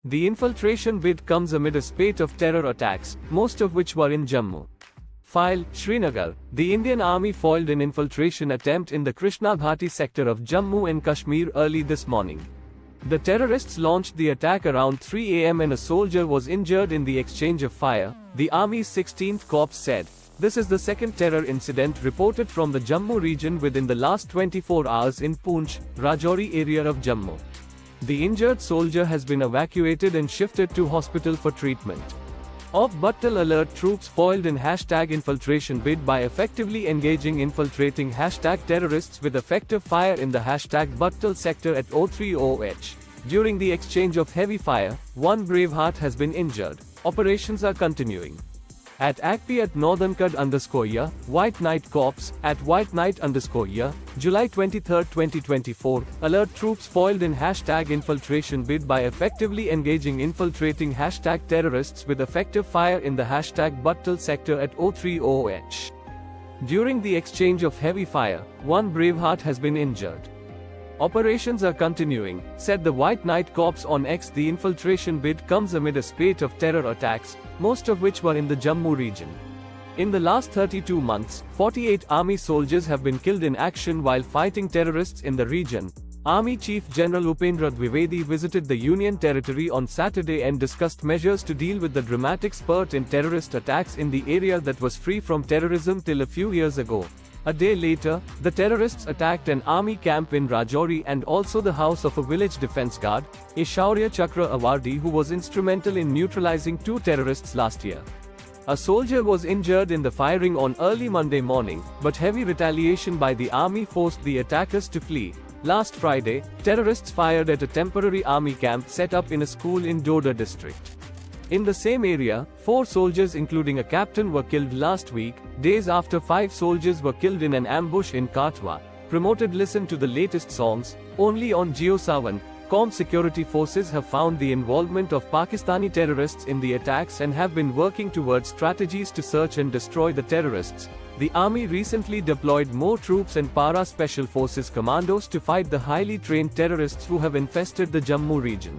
The infiltration bid comes amid a spate of terror attacks, most of which were in Jammu. File, Srinagar. The Indian Army foiled an infiltration attempt in the Krishna Ghati sector of Jammu and Kashmir early this morning. The terrorists launched the attack around 3 am and a soldier was injured in the exchange of fire, the Army's 16th Corps said. This is the second terror incident reported from the Jammu region within the last 24 hours in Poonch, Rajouri area of Jammu. The injured soldier has been evacuated and shifted to hospital for treatment. Op Buttal alert troops foiled in #infiltration bid by effectively engaging infiltrating #terrorists with effective fire in the #Buttal sector at 030H. During the exchange of heavy fire, one Braveheart has been injured. Operations are continuing. At Akpi at Northern-ya, White Knight Corps, at White Knight_ya, July 23, 2024, alert troops foiled in #infiltration bid by effectively engaging infiltrating #terrorists with effective fire in the #Buttal sector at 030H. During the exchange of heavy fire, one Braveheart has been injured. Operations are continuing, said the White Knight Corps on X. The infiltration bid comes amid a spate of terror attacks, most of which were in the Jammu region. In the last 32 months, 48 army soldiers have been killed in action while fighting terrorists in the region. Army Chief General Upendra Dwivedi visited the Union Territory on Saturday and discussed measures to deal with the dramatic spurt in terrorist attacks in the area that was free from terrorism till a few years ago. A day later, the terrorists attacked an army camp in Rajouri and also the house of a village defense guard, a Shaurya Chakra awardee who was instrumental in neutralizing 2 terrorists last year. A soldier was injured in the firing on early Monday morning, but heavy retaliation by the army forced the attackers to flee. Last Friday, terrorists fired at a temporary army camp set up in a school in Doda district. In the same area, 4 soldiers including a captain were killed last week, days after 5 soldiers were killed in an ambush in Katwa. Promoted Listen to the latest songs, only on JioSaavn.com. Security forces have found the involvement of Pakistani terrorists in the attacks and have been working towards strategies to search and destroy the terrorists. The army recently deployed more troops and Para Special Forces commandos to fight the highly trained terrorists who have infested the Jammu region.